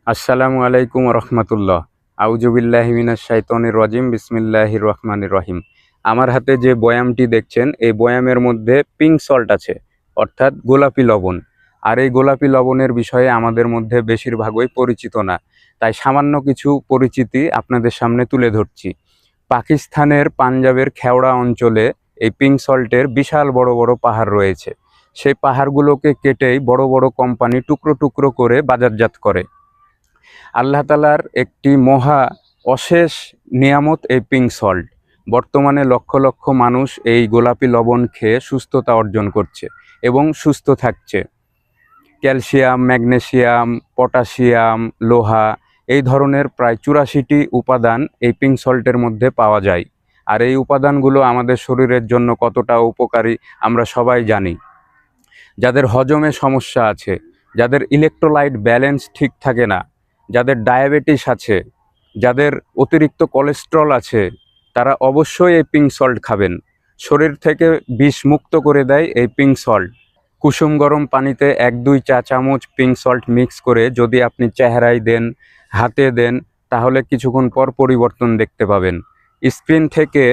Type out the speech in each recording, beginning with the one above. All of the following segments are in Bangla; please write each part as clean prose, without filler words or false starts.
আসসালামু আলাইকুম রহমতুল্লাহ। আউজুবিল্লাহি মিনাশ শাইতানির রাজিম। বিসমিল্লাহির রহমানির রহিম। আমার হাতে যে বয়ামটি দেখছেন, এই বয়ামের মধ্যে পিঙ্ক সল্ট আছে, অর্থাৎ গোলাপি লবণ। আর এই গোলাপি লবণের বিষয়ে আমাদের মধ্যে বেশিরভাগই পরিচিত না, তাই সামান্য কিছু পরিচিতি আপনাদের সামনে তুলে ধরছি। পাকিস্তানের পাঞ্জাবের খেওড়া অঞ্চলে এই পিঙ্ক সল্টের বিশাল বড় বড় পাহাড় রয়েছে। সেই পাহাড়গুলোকে কেটেই বড় বড় কোম্পানি টুকরো টুকরো করে বাজারজাত করে। আল্লাহ তাআলার একটি মহা অশেষ নিয়ামত এই পিঙ্ক সল্ট। বর্তমানে লক্ষ লক্ষ মানুষ এই গোলাপি লবণ খেয়ে সুস্থতা অর্জন করছে এবং সুস্থ থাকছে। ক্যালসিয়াম, ম্যাগনেসিয়াম, পটাশিয়াম, লোহা এই ধরনের প্রায় ৮৪টি উপাদান এই পিঙ্ক সল্টের মধ্যে পাওয়া যায়। আর এই উপাদানগুলো আমাদের শরীরের জন্য কতটা উপকারী আমরা সবাই জানি। যাদের হজমে সমস্যা আছে, যাদের ইলেকট্রোলাইট ব্যালেন্স ঠিক থাকে না, যাদের ডায়াবেটিস আছে, যাদের অতিরিক্ত কোলেস্টেরল আছে, তারা অবশ্যই এই পিঙ্ক সল্ট খাবেন। শরীর থেকে বিষ মুক্ত করে দেয় এই পিঙ্ক সল্ট। কুসুম গরম পানিতে ১-২ চা চামচ পিঙ্ক সল্ট মিক্স করে যদি আপনি চেহারায় দেন, হাতে দেন, তাহলে কিছুক্ষণ পর পরিবর্তন দেখতে পাবেন। স্কিন থেকে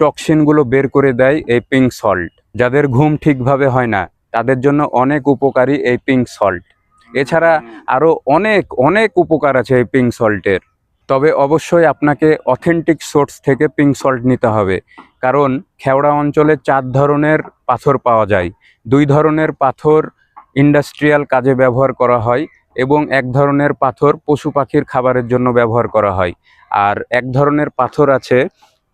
টক্সিনগুলো বের করে দেয় এই পিঙ্ক সল্ট। যাদের ঘুম ঠিকভাবে হয় না, তাদের জন্য অনেক উপকারী এই পিঙ্ক সল্ট। এছাড়া আরও অনেক অনেক উপকার আছে এই পিঙ্ক সল্টের। তবে অবশ্যই আপনাকে অথেন্টিক সোর্স থেকে পিঙ্ক সল্ট নিতে হবে, কারণ খেওড়া অঞ্চলে ৪ ধরনের পাথর পাওয়া যায়। ২ ধরনের পাথর ইন্ডাস্ট্রিয়াল কাজে ব্যবহার করা হয় এবং ১ ধরনের পাথর পশু পাখির খাবারের জন্য ব্যবহার করা হয়। আর ১ ধরনের পাথর আছে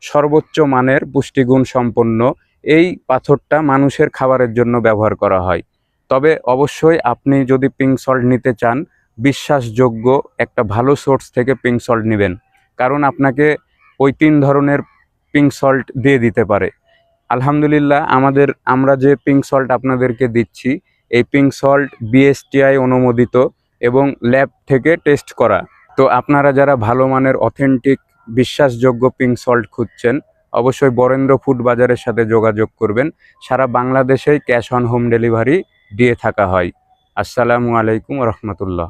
সর্বোচ্চ মানের পুষ্টিগুণ সম্পন্ন, এই পাথরটা মানুষের খাবারের জন্য ব্যবহার করা হয়। তবে অবশ্যই আপনি যদি পিঙ্ক সল্ট নিতে চান, বিশ্বাসযোগ্য একটা ভালো সোর্স থেকে পিঙ্ক সল্ট নেবেন, কারণ আপনাকে ওই ৩ ধরনের পিঙ্ক সল্ট দিয়ে দিতে পারে। আলহামদুলিল্লাহ, আমরা যে পিঙ্ক সল্ট আপনাদেরকে দিচ্ছি, এই পিঙ্ক সল্ট বিএসটিআই অনুমোদিত এবং ল্যাব থেকে টেস্ট করা। তো আপনারা যারা ভালো মানের অথেন্টিক বিশ্বাসযোগ্য পিঙ্ক সল্ট খুঁজছেন, অবশ্যই বরেন্দ্র ফুড বাজারের সাথে যোগাযোগ করবেন। সারা বাংলাদেশেই ক্যাশ অন হোম ডেলিভারি দিয়ে থাকা হয়। আসসালামু আলাইকুম রহমতুল্লাহ।